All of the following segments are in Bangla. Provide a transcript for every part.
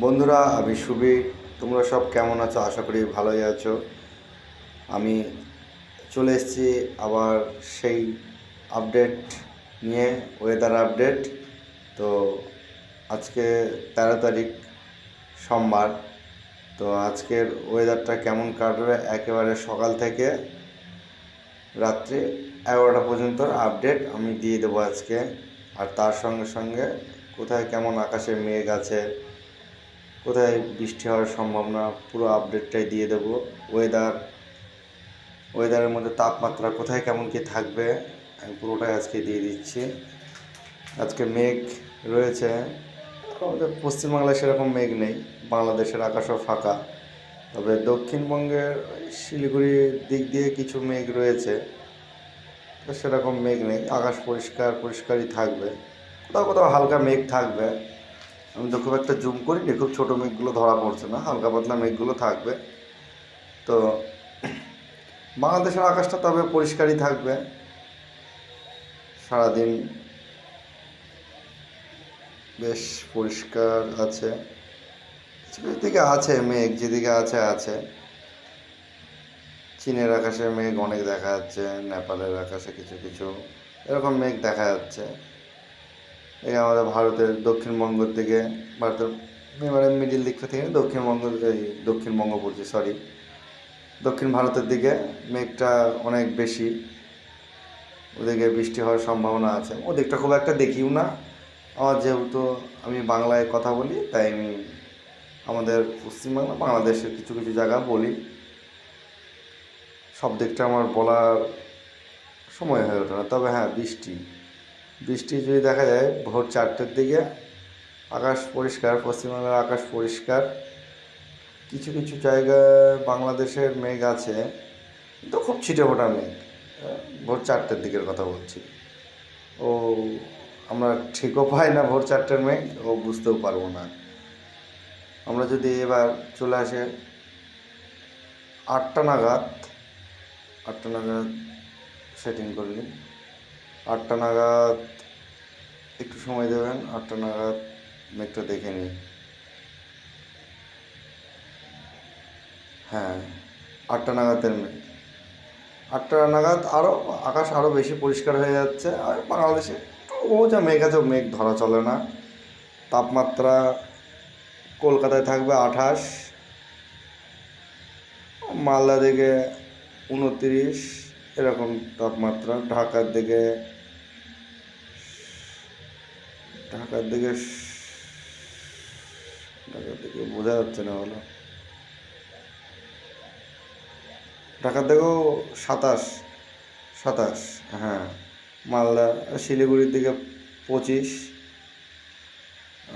বন্ধুরা, আমি সুবীর। তোমরা সব কেমন আছো? আশা করি ভালোই আছো। আমি চলে এসেছি আবার সেই আপডেট নিয়ে, ওয়েদার আপডেট। তো আজকে 13 তারিখ, সোমবার। তো আজকের ওয়েদারটা কেমন কাটবে একেবারে সকাল থেকে রাত্রি 11টা পর্যন্ত আপডেট আমি দিয়ে দেবো আজকে। আর তার সঙ্গে সঙ্গে কোথায় কেমন আকাশে মেঘ আছে, কোথায় বৃষ্টি হওয়ার সম্ভাবনা, পুরো আপডেটটাই দিয়ে দেবো। ওয়েদারের মধ্যে তাপমাত্রা কোথায় কেমন কি থাকবে আমি পুরোটাই আজকে দিয়ে দিচ্ছি। আজকে মেঘ রয়েছে, আমাদের পশ্চিমবাংলায় সেরকম মেঘ নেই, বাংলাদেশের আকাশও ফাঁকা। তবে দক্ষিণবঙ্গের শিলিগুড়ির দিক দিয়ে কিছু মেঘ রয়েছে, তো সেরকম মেঘ নেই, আকাশ পরিষ্কার পরিষ্কারই থাকবে। কোথাও কোথাও হালকা মেঘ থাকবে। আমি তো খুব একটা জুম করিনি, খুব ছোটো মেঘগুলো ধরা পড়ছে না, হালকা পাতলা মেঘগুলো থাকবে। তো বাংলাদেশের আকাশটা তবে পরিষ্কারই থাকবে সারাদিন, বেশ পরিষ্কার আছে। কিছু কিছু দিকে আছে মেঘ, যেদিকে আছে আছে। চীনের আকাশে মেঘ অনেক দেখা যাচ্ছে, নেপালের আকাশে কিছু কিছু এরকম মেঘ দেখা যাচ্ছে। এই আমাদের ভারতের দক্ষিণবঙ্গের দিকে, ভারতের এবারে মিডিল দিক থেকে দক্ষিণবঙ্গ, এই দক্ষিণবঙ্গ বলছি, সরি, দক্ষিণ ভারতের দিকে মেঘটা অনেক বেশি। ওদিকে বৃষ্টি হওয়ার সম্ভাবনা আছে। ওদিকটা খুব একটা দেখিও না, আমার যেহেতু আমি বাংলায় কথা বলি তাই আমি আমাদের পশ্চিমবাংলা, বাংলাদেশের কিছু কিছু জায়গা বলি। সব দিকটা আমার বলার সময় হয়ে ওঠে না। তবে হ্যাঁ, বৃষ্টি বৃষ্টি যদি দেখা যায় ভোর 4টের দিকে, আকাশ পরিষ্কার, পশ্চিমবাংলার আকাশ পরিষ্কার। কিছু কিছু জায়গায় বাংলাদেশের মেঘ আছে, কিন্তু খুব ছিটেফোঁটা মেঘ। ভোর 4টের দিকের কথা বলছি। ও আমরা ঠিকও পাই না ভোর 4টের মেঘ, ও বুঝতেও পারবো না। আমরা যদি এবার চলে আসে 8টা নাগাদ, 8টা নাগাদ সেটিং করে নিন। 8টা নাগাদ একটু সময় দেবেন, 8টা নাগাদ মেঘটা দেখে নিই। হ্যাঁ, 8টা নাগাদের মেঘ, 8টা নাগাদ আরও আকাশ আরও বেশি পরিষ্কার হয়ে যাচ্ছে। আর বাংলাদেশে ও যা মেঘ আছে, মেঘ ধরা চলে না। তাপমাত্রা কলকাতায় থাকবে 28, মালদা দিকে 29, এরকম তাপমাত্রা। ঢাকার দিকে বোঝা যাচ্ছে না হলো, ঢাকার দিকেও 27, হ্যাঁ। মালদা, শিলিগুড়ির দিকে 25,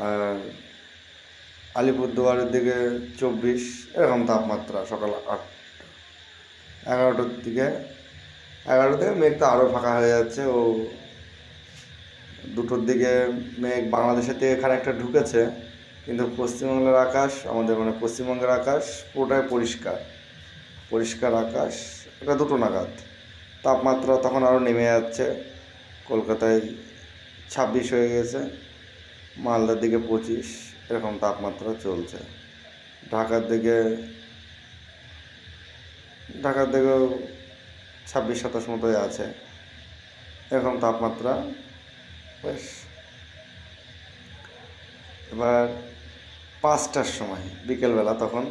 আর আলিপুরদুয়ারের দিকে 24, এরকম তাপমাত্রা সকাল 11টার দিকে। 11টার দিকে মেঘটা আরও ফাঁকা হয়ে যাচ্ছে। ও 2টোর দিকে মেঘ বাংলাদেশের দিকে খানিকটা ঢুকেছে, কিন্তু পশ্চিমবাংলার আকাশ, আমাদের মানে পশ্চিমবঙ্গের আকাশ পুরোটাই পরিষ্কার পরিষ্কার আকাশ। এটা 2টো নাগাদ তাপমাত্রা তখন আরও নেমে যাচ্ছে। কলকাতায় 26 হয়ে গেছে, মালদার দিকে 25, এরকম তাপমাত্রা চলছে। ঢাকার দিকেও 26-27 মতোই আছে, এরকম তাপমাত্রা। বেশ, এবার 5টার সময় বিকেলবেলা, তখন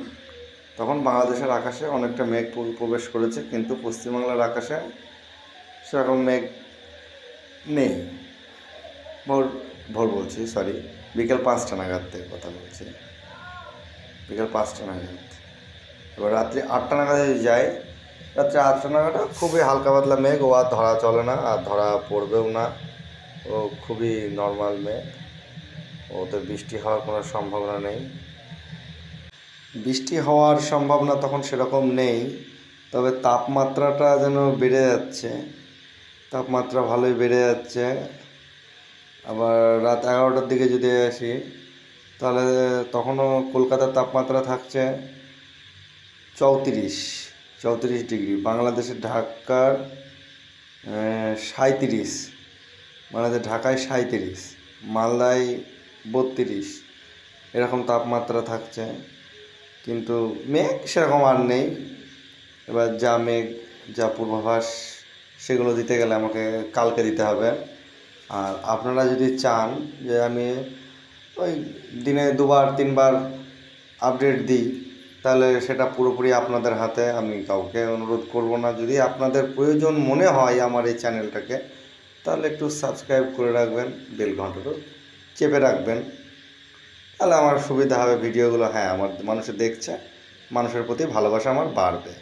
তখন বাংলাদেশের আকাশে অনেকটা মেঘ প্রবেশ করেছে, কিন্তু পশ্চিমবাংলার আকাশে সেরকম মেঘ নেই। ভোর ভোর বলছি, সরি, বিকেল 5টা নাগাদ থেকে কথা বলছি, বিকেল 5টা নাগাদ। এবার রাত্রি 8টা নাগাদ যদি যাই, রাত্রি 8টা নাগাদ খুবই হালকা পাতলা মেঘ, ও আর ধরা চলে না, আর ধরা পড়বেও না। ও খুবই নর্মাল মেঘ, ওতে বৃষ্টি হওয়ার কোনো সম্ভাবনা নেই। বৃষ্টি হওয়ার সম্ভাবনা তখন সেরকম নেই, তবে তাপমাত্রাটা যেন বেড়ে যাচ্ছে, তাপমাত্রা ভালোই বেড়ে যাচ্ছে। আবার রাত 11টার দিকে যদি আসি, তাহলে তখনও কলকাতার তাপমাত্রা থাকছে 34 ডিগ্রি। বাংলাদেশের ঢাকার 37, বাংলাদেশের ঢাকায় 37, মালদায় 32, এরকম তাপমাত্রা থাকছে, কিন্তু মেঘ সেরকম আর নেই। এবার যা মেঘ, যা পূর্বাভাস, সেগুলো দিতে গেলে আমাকে কালকে দিতে হবে। আর আপনারা যদি চান যে আমি ওই দিনে 2-3বার আপডেট দিই, তাহলে সেটা পুরোপুরি আপনাদের হাতে। আমি কাউকে অনুরোধ করব না। যদি আপনাদের প্রয়োজন মনে হয় আমার এই চ্যানেলটাকে, তাহলে একটু সাবস্ক্রাইব করে রাখবেন, বেল ঘন্টাটাও চেপে রাখবেন, তাহলে আমার সুবিধা হবে ভিডিওগুলো। হ্যাঁ, আমার মানুষে দেখছে, মানুষের প্রতি ভালোবাসা আমার বাড়বে।